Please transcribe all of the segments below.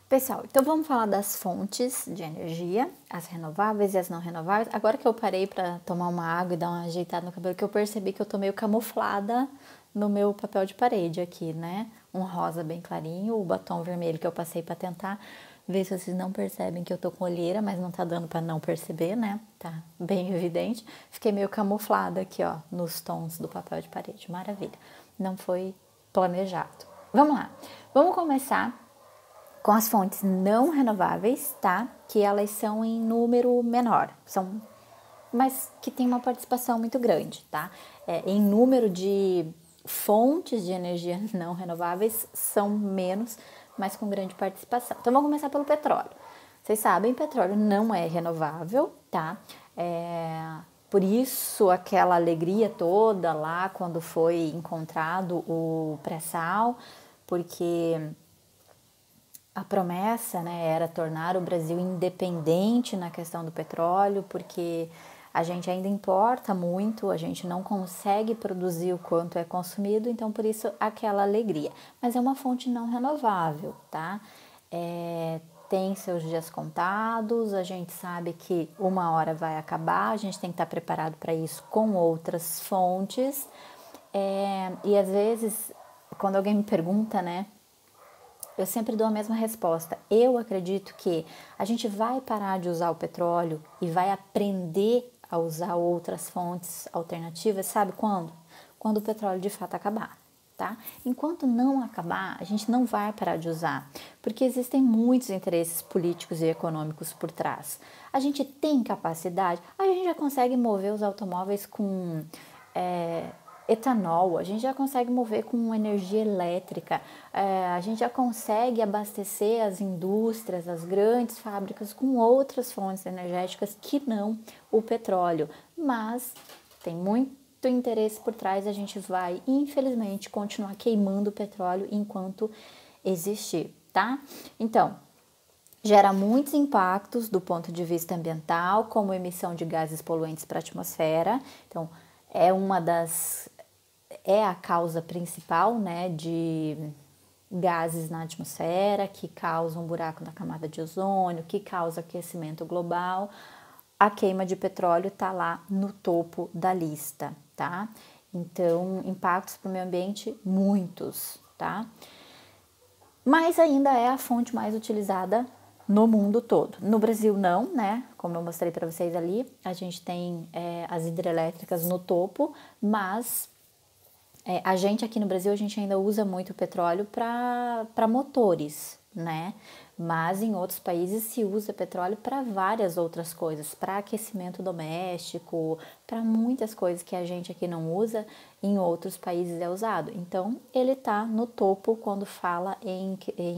Pessoal, então vamos falar das fontes de energia, as renováveis e as não renováveis. Agora que eu parei para tomar uma água e dar uma ajeitada no cabelo, que eu percebi que eu tô meio camuflada no meu papel de parede aqui, né? Um rosa bem clarinho, o batom vermelho que eu passei para tentar ver se vocês não percebem que eu tô com olheira, mas não tá dando para não perceber, né? Tá bem evidente. Fiquei meio camuflada aqui, ó, nos tons do papel de parede. Maravilha. Não foi planejado. Vamos lá. Vamos começar com as fontes não renováveis, tá? Que elas são em número menor, mas que tem uma participação muito grande, tá? Em número de fontes de energia não renováveis são menos, mas com grande participação. Então vamos começar pelo petróleo. Vocês sabem, petróleo não é renovável, tá? Por isso aquela alegria toda lá quando foi encontrado o pré-sal, porque a promessa, né, era tornar o Brasil independente na questão do petróleo, porque a gente ainda importa muito, a gente não consegue produzir o quanto é consumido, então por isso aquela alegria. Mas é uma fonte não renovável, tá? Tem seus dias contados, a gente sabe que uma hora vai acabar, a gente tem que estar preparado para isso com outras fontes. E às vezes, quando alguém me pergunta, né, eu sempre dou a mesma resposta. Eu acredito que a gente vai parar de usar o petróleo e vai aprender a usar outras fontes alternativas, sabe quando? Quando o petróleo de fato acabar, tá? Enquanto não acabar, a gente não vai parar de usar, porque existem muitos interesses políticos e econômicos por trás. A gente tem capacidade, a gente já consegue mover os automóveis com etanol, a gente já consegue mover com energia elétrica, a gente já consegue abastecer as indústrias, as grandes fábricas com outras fontes energéticas que não o petróleo, mas tem muito interesse por trás, a gente vai infelizmente continuar queimando o petróleo enquanto existir, tá? Então, gera muitos impactos do ponto de vista ambiental, como emissão de gases poluentes para a atmosfera. Então, é a causa principal, né, de gases na atmosfera, que causam um buraco na camada de ozônio, que causa aquecimento global. A queima de petróleo está lá no topo da lista, tá? Então, impactos para o meio ambiente, muitos, tá? Mas ainda é a fonte mais utilizada no mundo todo. No Brasil não, né? Como eu mostrei para vocês ali, a gente tem as hidrelétricas no topo, mas a gente aqui no Brasil, a gente ainda usa muito petróleo para motores, né? Mas em outros países se usa petróleo para várias outras coisas, para aquecimento doméstico, para muitas coisas que a gente aqui não usa, em outros países é usado. Então, ele está no topo quando fala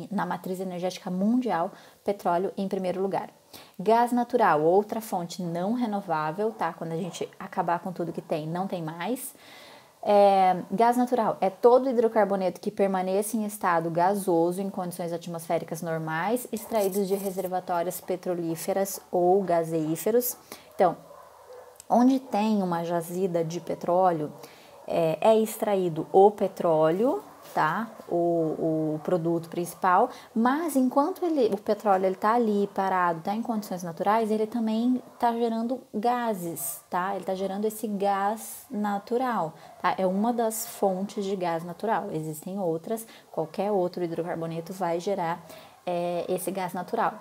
na matriz energética mundial, petróleo em primeiro lugar. Gás natural, outra fonte não renovável, tá? Quando a gente acabar com tudo que tem, não tem mais. Gás natural é todo hidrocarboneto que permaneça em estado gasoso em condições atmosféricas normais, extraídos de reservatórios petrolíferas ou gaseíferos. Então, onde tem uma jazida de petróleo, é extraído o petróleo, tá? O produto principal, mas enquanto o petróleo está ali parado, está em condições naturais, ele também está gerando gases, tá? Ele está gerando esse gás natural, tá? É uma das fontes de gás natural. Existem outras, qualquer outro hidrocarboneto vai gerar esse gás natural.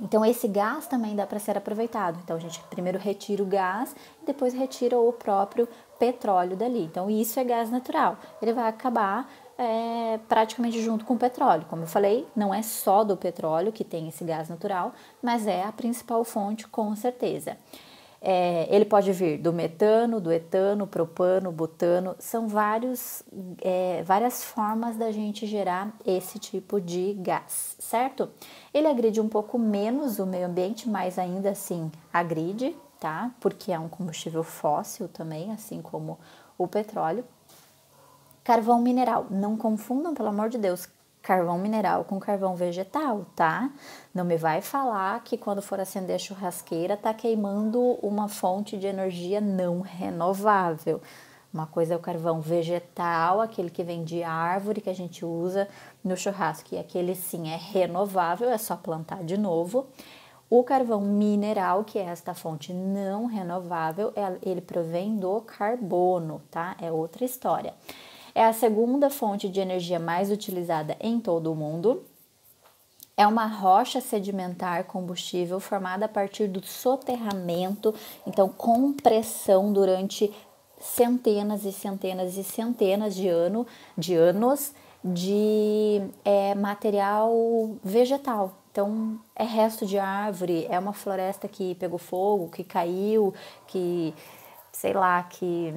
Então, esse gás também dá para ser aproveitado. Então, a gente primeiro retira o gás e depois retira o próprio petróleo dali. Então, isso é gás natural. Ele vai acabar praticamente junto com o petróleo. Como eu falei, não é só do petróleo que tem esse gás natural, mas é a principal fonte, com certeza. Ele pode vir do metano, do etano, propano, butano, são várias formas da gente gerar esse tipo de gás, certo? Ele agride um pouco menos o meio ambiente, mas ainda assim agride, tá? Porque é um combustível fóssil também, assim como o petróleo. Carvão mineral, não confundam, pelo amor de Deus, carvão mineral com carvão vegetal, tá? Não me vai falar que quando for acender a churrasqueira tá queimando uma fonte de energia não renovável. Uma coisa é o carvão vegetal, aquele que vem de árvore que a gente usa no churrasco, e aquele sim é renovável, é só plantar de novo. O carvão mineral, que é esta fonte não renovável, ele provém do carbono, tá? É outra história. É a segunda fonte de energia mais utilizada em todo o mundo. É uma rocha sedimentar combustível formada a partir do soterramento, então compressão durante centenas e centenas e centenas de anos de material vegetal. Então, é resto de árvore, é uma floresta que pegou fogo, que caiu, que sei lá, que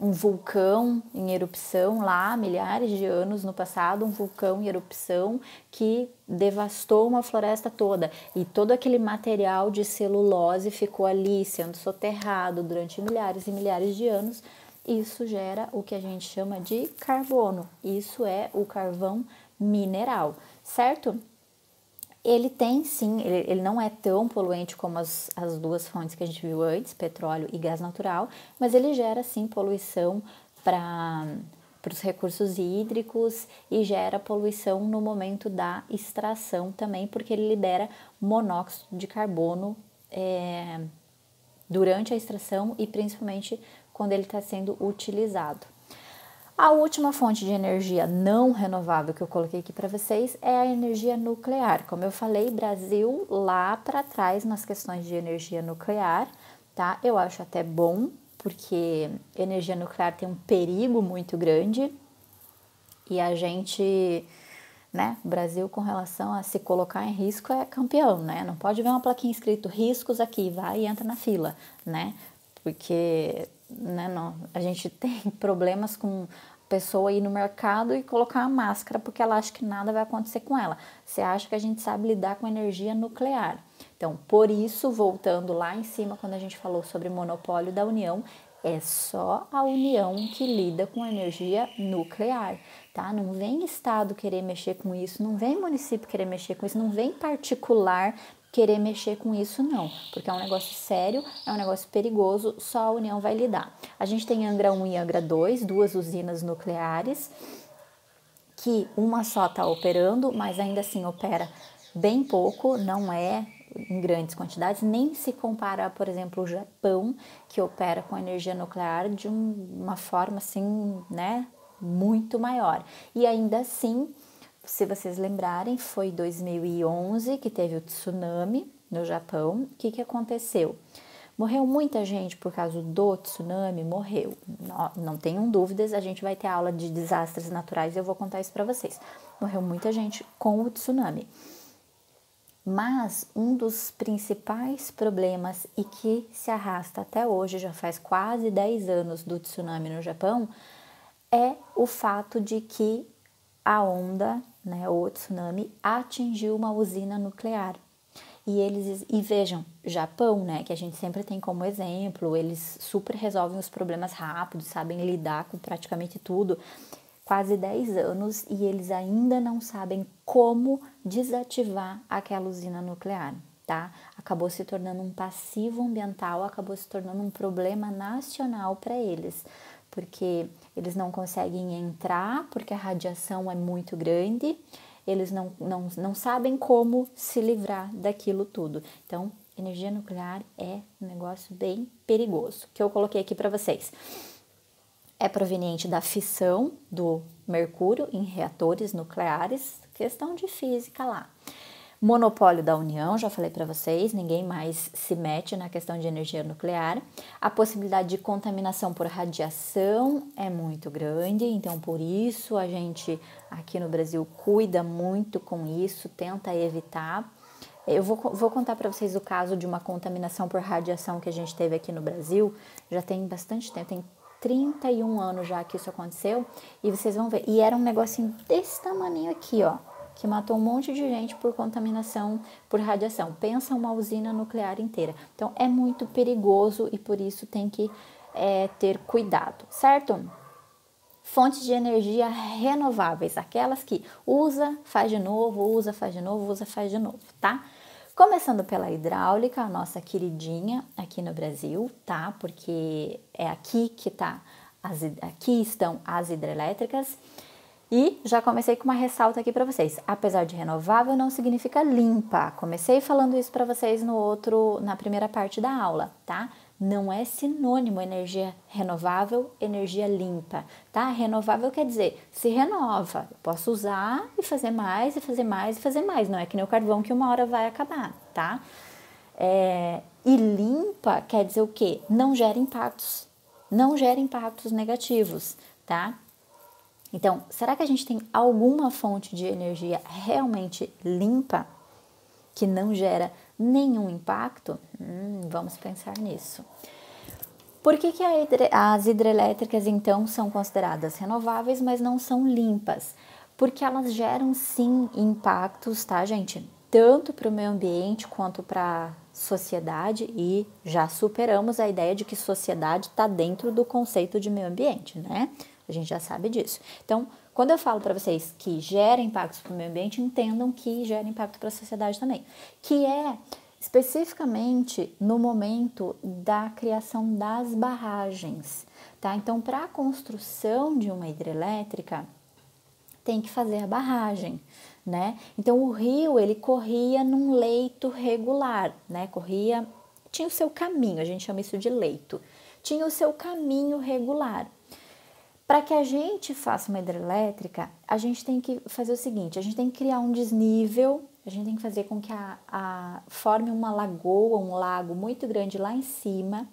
um vulcão em erupção lá, milhares de anos no passado, um vulcão em erupção que devastou uma floresta toda. E todo aquele material de celulose ficou ali, sendo soterrado durante milhares e milhares de anos. Isso gera o que a gente chama de carbono. Isso é o carvão mineral, certo? Ele tem sim, ele não é tão poluente como as duas fontes que a gente viu antes, petróleo e gás natural, mas ele gera sim poluição para os recursos hídricos e gera poluição no momento da extração também, porque ele libera monóxido de carbono durante a extração e principalmente quando ele está sendo utilizado. A última fonte de energia não renovável que eu coloquei aqui para vocês é a energia nuclear. Como eu falei, Brasil lá para trás nas questões de energia nuclear, tá? Eu acho até bom, porque energia nuclear tem um perigo muito grande e a gente, né, o Brasil com relação a se colocar em risco é campeão, né? Não pode ver uma plaquinha escrito riscos aqui, vai e entra na fila, né? Porque né, não, a gente tem problemas com pessoa ir no mercado e colocar uma máscara porque ela acha que nada vai acontecer com ela. Você acha que a gente sabe lidar com energia nuclear. Então, por isso, voltando lá em cima, quando a gente falou sobre monopólio da União, é só a União que lida com energia nuclear, tá? Não vem Estado querer mexer com isso, não vem município querer mexer com isso, não vem particular querer mexer com isso não, porque é um negócio sério, é um negócio perigoso, só a União vai lidar. A gente tem Angra 1 e Angra 2, duas usinas nucleares, que uma só está operando, mas ainda assim opera bem pouco, não é em grandes quantidades, nem se compara, por exemplo, o Japão, que opera com energia nuclear de uma forma assim, né, muito maior. E ainda assim, se vocês lembrarem, foi 2011 que teve o tsunami no Japão. O que aconteceu? Morreu muita gente por causa do tsunami? Morreu. Não tenham dúvidas, a gente vai ter aula de desastres naturais e eu vou contar isso para vocês. Morreu muita gente com o tsunami. Mas um dos principais problemas e que se arrasta até hoje, já faz quase 10 anos do tsunami no Japão, é o fato de que a onda, né, o tsunami, atingiu uma usina nuclear. E vejam, Japão, né, que a gente sempre tem como exemplo, eles super resolvem os problemas rápido, sabem lidar com praticamente tudo, quase 10 anos, e eles ainda não sabem como desativar aquela usina nuclear, tá? Acabou se tornando um passivo ambiental, acabou se tornando um problema nacional para eles, porque eles não conseguem entrar, porque a radiação é muito grande, eles não sabem como se livrar daquilo tudo. Então, energia nuclear é um negócio bem perigoso, que eu coloquei aqui para vocês. É proveniente da fissão do mercúrio em reatores nucleares, questão de física lá. Monopólio da União, já falei para vocês, ninguém mais se mete na questão de energia nuclear. A possibilidade de contaminação por radiação é muito grande, então por isso a gente aqui no Brasil cuida muito com isso, tenta evitar. Eu vou contar para vocês o caso de uma contaminação por radiação que a gente teve aqui no Brasil, já tem bastante tempo, tem 31 anos já que isso aconteceu, e vocês vão ver. E era um negocinho desse tamaninho aqui, ó, que matou um monte de gente por contaminação por radiação. Pensa uma usina nuclear inteira. Então, é muito perigoso e por isso tem que ter cuidado, certo? Fontes de energia renováveis, aquelas que usa, faz de novo, usa, faz de novo, usa, faz de novo, tá? Começando pela hidráulica, a nossa queridinha aqui no Brasil, tá? Porque é aqui que tá aqui estão as hidrelétricas. E já comecei com uma ressalta aqui para vocês. Apesar de renovável, não significa limpa. Comecei falando isso para vocês na primeira parte da aula, tá? Não é sinônimo energia renovável, energia limpa, tá? Renovável quer dizer, se renova. Eu posso usar e fazer mais, e fazer mais, e fazer mais. Não é que nem o carvão que uma hora vai acabar, tá? E limpa quer dizer o quê? Não gera impactos. Não gera impactos negativos, tá? Então, será que a gente tem alguma fonte de energia realmente limpa que não gera nenhum impacto? Vamos pensar nisso. Por que as hidrelétricas, então, são consideradas renováveis, mas não são limpas? Porque elas geram, sim, impactos, tá, gente? Tanto para o meio ambiente quanto para a sociedade, e já superamos a ideia de que sociedade está dentro do conceito de meio ambiente, né? A gente já sabe disso. Então, quando eu falo para vocês que gera impactos para o meio ambiente, entendam que gera impacto para a sociedade também. Que é especificamente no momento da criação das barragens, tá? Então, para a construção de uma hidrelétrica, tem que fazer a barragem, né? Então, o rio, ele corria num leito regular, né? Tinha o seu caminho, a gente chama isso de leito. Tinha o seu caminho regular. Para que a gente faça uma hidrelétrica, a gente tem que fazer o seguinte, a gente tem que criar um desnível, a gente tem que fazer com que forme uma lagoa, um lago muito grande lá em cima,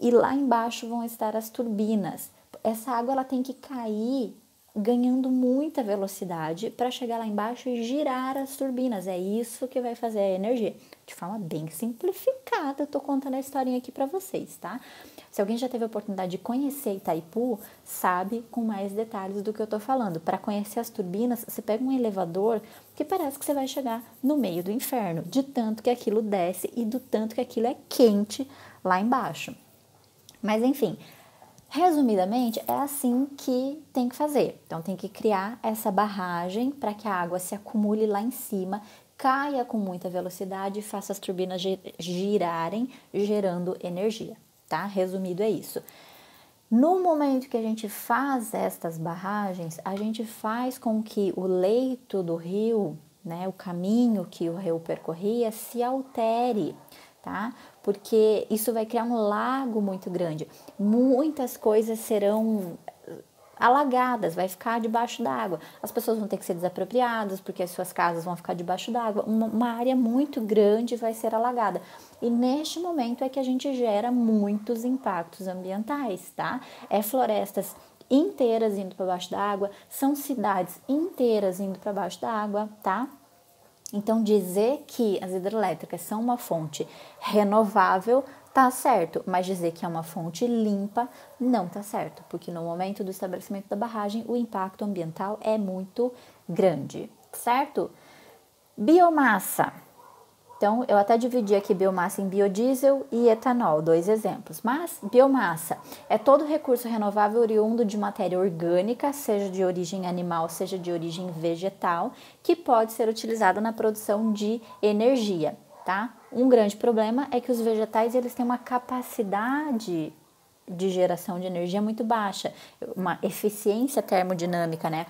e lá embaixo vão estar as turbinas. Essa água ela tem que cair ganhando muita velocidade para chegar lá embaixo e girar as turbinas. É isso que vai fazer a energia. De forma bem simplificada, eu tô contando a historinha aqui para vocês, tá? Se alguém já teve a oportunidade de conhecer Itaipu, sabe com mais detalhes do que eu tô falando. Para conhecer as turbinas, você pega um elevador que parece que você vai chegar no meio do inferno, de tanto que aquilo desce e do tanto que aquilo é quente lá embaixo. Mas enfim, resumidamente, é assim que tem que fazer. Então, tem que criar essa barragem para que a água se acumule lá em cima, caia com muita velocidade e faça as turbinas girarem, gerando energia, tá? Resumido é isso. No momento que a gente faz estas barragens, a gente faz com que o leito do rio, né, o caminho que o rio percorria, se altere, tá? Porque isso vai criar um lago muito grande. Muitas coisas serão alagadas, vai ficar debaixo d'água. As pessoas vão ter que ser desapropriadas, porque as suas casas vão ficar debaixo d'água. Uma área muito grande vai ser alagada. E neste momento é que a gente gera muitos impactos ambientais, tá? Florestas inteiras indo para baixo d'água, são cidades inteiras indo para baixo d'água, tá? Então, dizer que as hidrelétricas são uma fonte renovável tá certo, mas dizer que é uma fonte limpa não tá certo, porque no momento do estabelecimento da barragem o impacto ambiental é muito grande, certo? Biomassa. Então, eu até dividi aqui biomassa em biodiesel e etanol, 2 exemplos. Mas biomassa é todo recurso renovável oriundo de matéria orgânica, seja de origem animal, seja de origem vegetal, que pode ser utilizado na produção de energia, tá? Um grande problema é que os vegetais eles têm uma capacidade de geração de energia muito baixa, uma eficiência termodinâmica, né?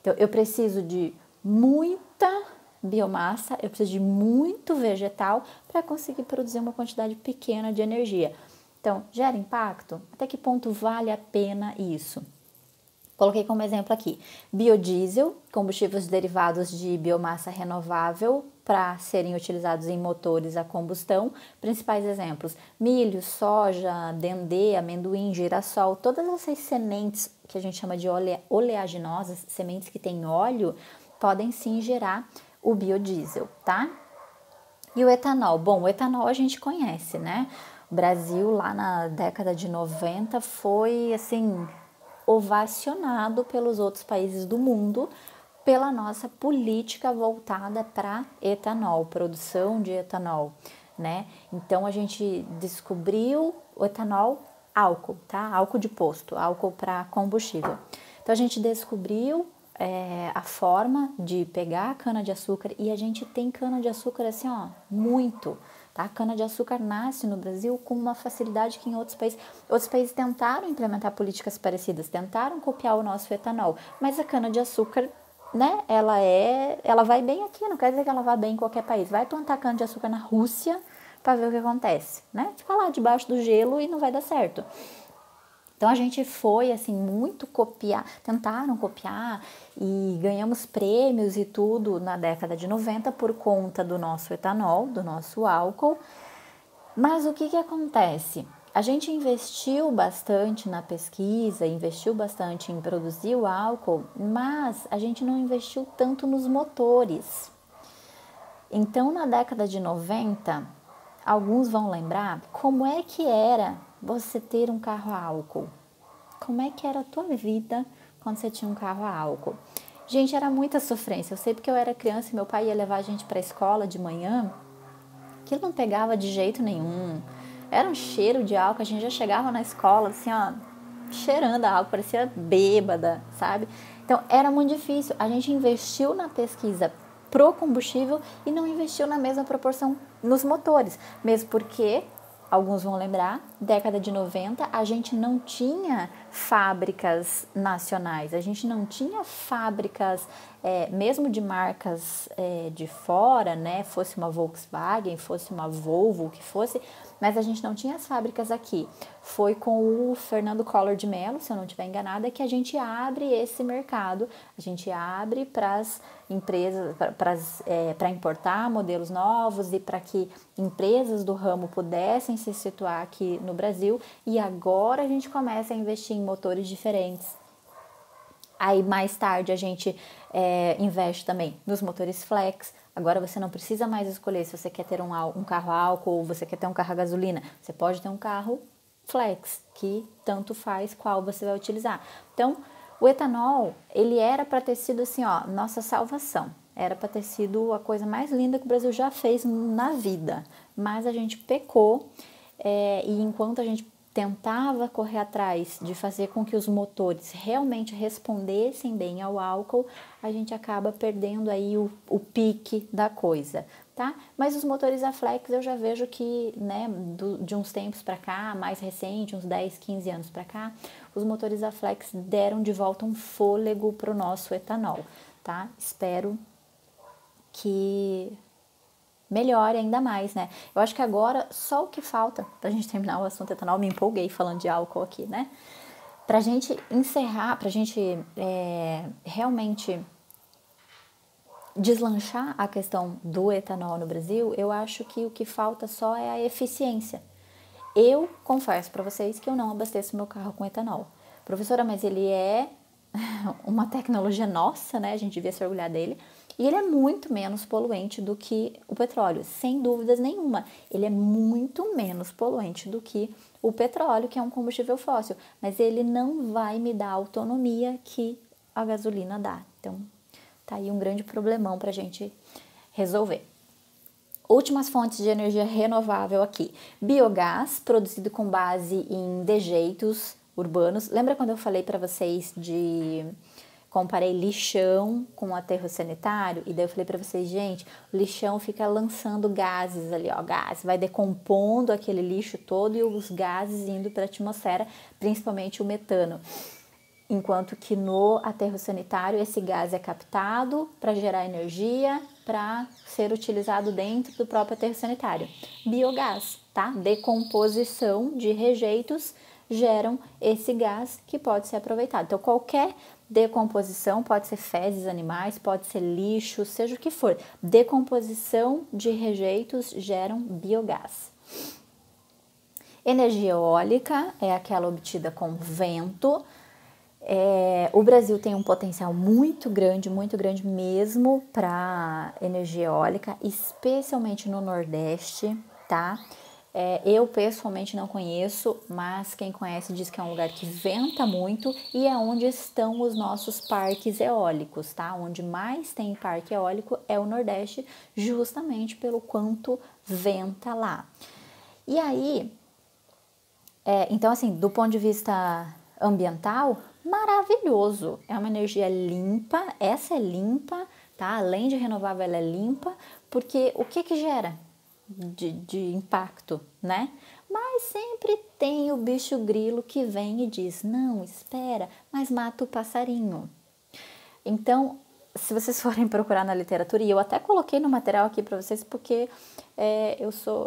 Então, eu preciso de muita biomassa, eu preciso de muito vegetal para conseguir produzir uma quantidade pequena de energia. Então, gera impacto? Até que ponto vale a pena isso? Coloquei como exemplo aqui, biodiesel, combustíveis derivados de biomassa renovável para serem utilizados em motores a combustão. Principais exemplos, milho, soja, dendê, amendoim, girassol, todas essas sementes que a gente chama de oleaginosas, sementes que têm óleo, podem sim gerar o biodiesel, tá? E o etanol? Bom, o etanol a gente conhece, né? O Brasil, lá na década de 90, foi, assim, ovacionado pelos outros países do mundo pela nossa política voltada para etanol, produção de etanol, né? Então, a gente descobriu o etanol, álcool, tá? Álcool de posto, álcool para combustível. Então, a gente descobriu a forma de pegar a cana-de-açúcar, e a gente tem cana-de-açúcar assim, ó, muito, tá? A cana-de-açúcar nasce no Brasil com uma facilidade que em outros países tentaram implementar políticas parecidas, tentaram copiar o nosso etanol, mas a cana-de-açúcar, né, ela vai bem aqui, não quer dizer que ela vá bem em qualquer país. Vai plantar cana-de-açúcar na Rússia para ver o que acontece, né? Fica lá debaixo do gelo e não vai dar certo. Então a gente foi assim muito copiar, tentaram copiar e ganhamos prêmios e tudo na década de 90 por conta do nosso etanol, do nosso álcool. Mas o que acontece? A gente investiu bastante na pesquisa, investiu bastante em produzir o álcool, mas a gente não investiu tanto nos motores. Então, na década de 90, alguns vão lembrar como é que era você ter um carro a álcool. Como é que era a tua vida quando você tinha um carro a álcool? Gente, era muita sofrência. Eu sei porque eu era criança e meu pai ia levar a gente para a escola de manhã. Aquilo não pegava de jeito nenhum. Era um cheiro de álcool. A gente já chegava na escola assim, ó, cheirando a álcool, parecia bêbada, sabe? Então, era muito difícil. A gente investiu na pesquisa pro combustível e não investiu na mesma proporção nos motores. Mesmo porque, alguns vão lembrar, década de 90, a gente não tinha fábricas nacionais, a gente não tinha fábricas, mesmo de marcas de fora, né? Fosse uma Volkswagen, fosse uma Volvo, o que fosse, mas a gente não tinha as fábricas aqui. Foi com o Fernando Collor de Mello, se eu não estiver enganada, que a gente abre esse mercado, a gente abre para as empresas, para importar modelos novos e para que empresas do ramo pudessem se situar aqui no Brasil, e agora a gente começa a investir em motores diferentes. Aí mais tarde a gente investe também nos motores flex. Agora você não precisa mais escolher se você quer ter um carro a álcool ou você quer ter um carro a gasolina. Você pode ter um carro flex, que tanto faz qual você vai utilizar. Então, o etanol, ele era para ter sido assim, ó, nossa salvação. Era para ter sido a coisa mais linda que o Brasil já fez na vida. Mas a gente pecou, e enquanto a gente tentava correr atrás de fazer com que os motores realmente respondessem bem ao álcool, a gente acaba perdendo aí o pique da coisa, tá? Mas os motores a flex eu já vejo que, né, de uns tempos para cá, mais recente, uns 10, 15 anos para cá, os motores a flex deram de volta um fôlego para o nosso etanol, tá? Espero que melhore ainda mais, né? Eu acho que agora só o que falta pra gente terminar o assunto etanol, me empolguei falando de álcool aqui, né? Pra gente encerrar, pra gente realmente deslanchar a questão do etanol no Brasil, eu acho que o que falta só é a eficiência. Eu confesso pra vocês que eu não abasteço meu carro com etanol. Professora, mas ele é uma tecnologia nossa, né? A gente devia se orgulhar dele. E ele é muito menos poluente do que o petróleo, sem dúvidas nenhuma. Ele é muito menos poluente do que o petróleo, que é um combustível fóssil. Mas ele não vai me dar a autonomia que a gasolina dá. Então, tá aí um grande problemão pra gente resolver. Últimas fontes de energia renovável aqui. Biogás, produzido com base em dejeitos urbanos. Lembra quando eu falei para vocês comparei lixão com aterro sanitário? E daí eu falei para vocês, gente, o lixão fica lançando gases ali, ó, gás, vai decompondo aquele lixo todo e os gases indo para a atmosfera, principalmente o metano. Enquanto que no aterro sanitário esse gás é captado para gerar energia para ser utilizado dentro do próprio aterro sanitário. Biogás, tá? Decomposição de rejeitos geram esse gás que pode ser aproveitado. Então, qualquer decomposição, pode ser fezes animais, pode ser lixo, seja o que for. Decomposição de rejeitos geram biogás. Energia eólica é aquela obtida com vento. O Brasil tem um potencial muito grande mesmo para energia eólica, especialmente no Nordeste, tá? Eu pessoalmente não conheço, mas quem conhece diz que é um lugar que venta muito e é onde estão os nossos parques eólicos, tá? Onde mais tem parque eólico é o Nordeste, justamente pelo quanto venta lá. E aí, então assim, do ponto de vista ambiental, maravilhoso. É uma energia limpa, essa é limpa, tá? Além de renovável, ela é limpa, porque o que gera de impacto, né? Mas sempre tem o bicho grilo que vem e diz, não, espera, mas mata o passarinho. Então, se vocês forem procurar na literatura, e eu até coloquei no material aqui para vocês, porque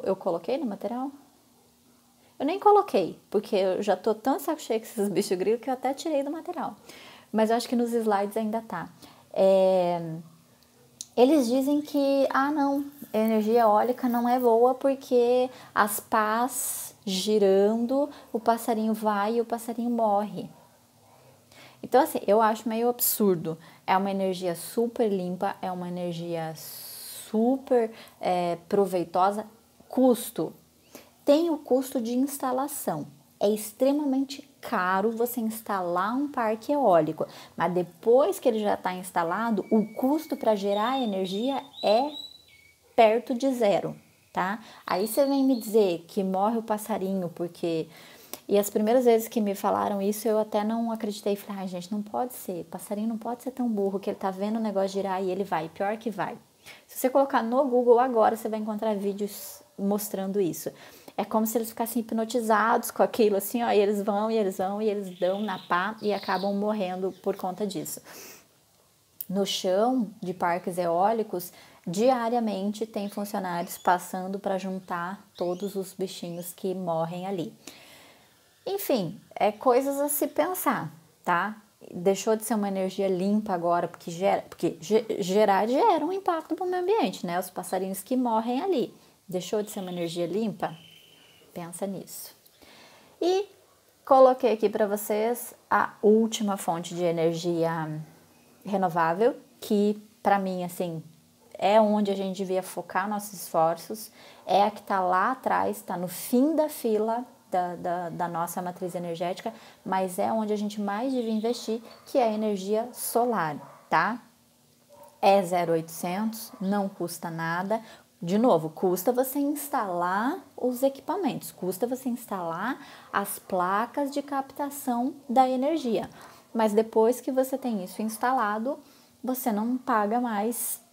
eu coloquei no material? Eu nem coloquei, porque eu já tô tão saco cheio com esses bichos grilos que eu até tirei do material. Mas eu acho que nos slides ainda tá. Eles dizem que, não, a energia eólica não é boa porque as pás girando, o passarinho vai e o passarinho morre. Então, assim, eu acho meio absurdo. É uma energia super limpa, é uma energia super proveitosa. Custo. Tem o custo de instalação. É extremamente caro você instalar um parque eólico, mas depois que ele já está instalado, o custo para gerar energia é perto de zero, tá? Aí você vem me dizer que morre o passarinho porque... E as primeiras vezes que me falaram isso, eu até não acreditei. Falei, gente, não pode ser. Passarinho não pode ser tão burro que ele tá vendo o negócio girar e ele vai. Pior que vai. Se você colocar no Google agora, você vai encontrar vídeos mostrando isso. É como se eles ficassem hipnotizados com aquilo, assim, ó, e eles vão, e eles vão, e eles dão na pá e acabam morrendo por conta disso. No chão de parques eólicos, diariamente tem funcionários passando para juntar todos os bichinhos que morrem ali. Enfim, é coisas a se pensar, tá? Deixou de ser uma energia limpa agora, porque gerar gera um impacto para o meio ambiente, né? Os passarinhos que morrem ali. Deixou de ser uma energia limpa? Pensa nisso. E coloquei aqui para vocês a última fonte de energia renovável, que para mim, assim, é onde a gente devia focar nossos esforços, é a que está lá atrás, está no fim da fila da nossa matriz energética, mas é onde a gente mais devia investir, que é a energia solar, tá? É 0,800, não custa nada. De novo, custa você instalar os equipamentos, custa você instalar as placas de captação da energia. Mas depois que você tem isso instalado, você não paga mais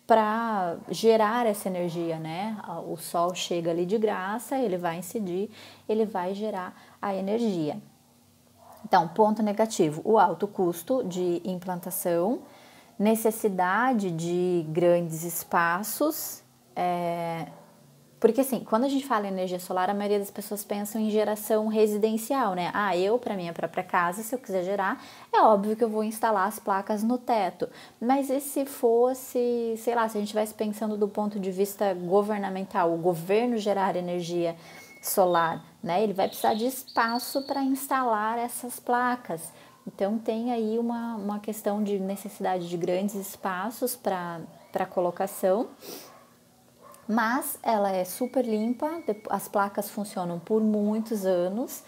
para gerar essa energia, né? O sol chega ali de graça, ele vai incidir, ele vai gerar a energia. Então, ponto negativo, o alto custo de implantação, necessidade de grandes espaços, porque assim, quando a gente fala em energia solar, a maioria das pessoas pensam em geração residencial, né? Eu, para minha própria casa, se eu quiser gerar, é óbvio que eu vou instalar as placas no teto. Mas e se fosse, sei lá, se a gente estivesse pensando do ponto de vista governamental, o governo gerar energia solar, né? Ele vai precisar de espaço para instalar essas placas. Então tem aí uma questão de necessidade de grandes espaços para colocação. Mas ela é super limpa, as placas funcionam por muitos anos.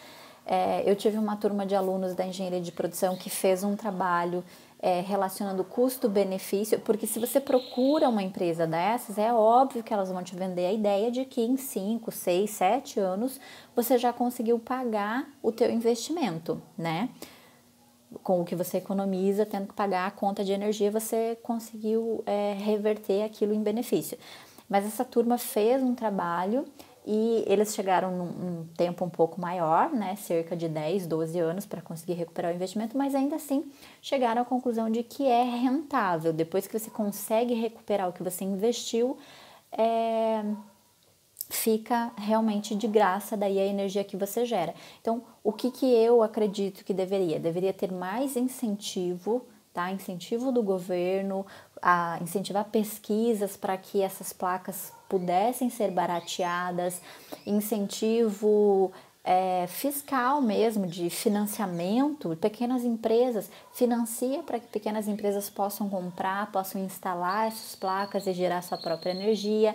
Eu tive uma turma de alunos da engenharia de produção que fez um trabalho relacionando custo-benefício, porque se você procura uma empresa dessas, é óbvio que elas vão te vender a ideia de que em 5, 6, 7 anos você já conseguiu pagar o teu investimento, né? Com o que você economiza, tendo que pagar a conta de energia, você conseguiu reverter aquilo em benefício. Mas essa turma fez um trabalho e eles chegaram num tempo um pouco maior, né, cerca de 10, 12 anos para conseguir recuperar o investimento, mas ainda assim chegaram à conclusão de que é rentável. Depois que você consegue recuperar o que você investiu, fica realmente de graça daí a energia que você gera. Então, o que eu acredito que deveria? Deveria ter mais incentivo, tá? Incentivo do governo, a incentivar pesquisas para que essas placas pudessem ser barateadas, incentivo fiscal mesmo, de financiamento, pequenas empresas, financia para que pequenas empresas possam comprar, possam instalar essas placas e gerar sua própria energia.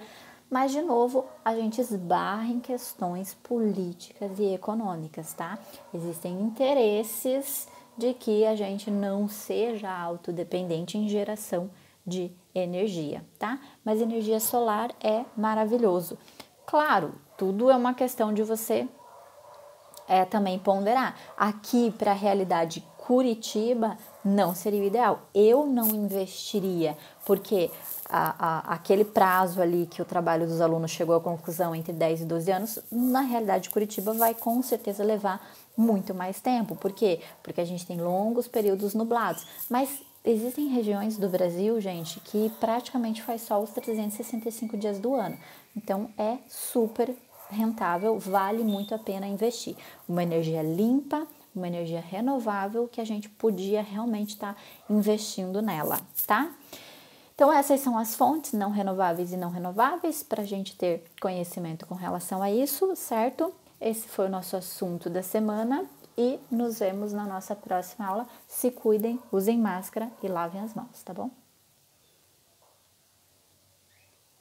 Mas, de novo, a gente esbarra em questões políticas e econômicas, tá? Existem interesses de que a gente não seja autodependente em geração de energia, tá? Mas energia solar é maravilhoso. Claro, tudo é uma questão de você também ponderar. Aqui, para a realidade Curitiba não seria o ideal. Eu não investiria, porque aquele prazo ali que o trabalho dos alunos chegou à conclusão entre 10 e 12 anos, na realidade Curitiba vai com certeza levar muito mais tempo. Por quê? Porque a gente tem longos períodos nublados. Mas existem regiões do Brasil, gente, que praticamente faz sol os 365 dias do ano. Então é super rentável, vale muito a pena investir. Uma energia limpa, uma energia renovável que a gente podia realmente estar investindo nela, tá? Então, essas são as fontes não renováveis e não renováveis para a gente ter conhecimento com relação a isso, certo? Esse foi o nosso assunto da semana e nos vemos na nossa próxima aula. Se cuidem, usem máscara e lavem as mãos, tá bom?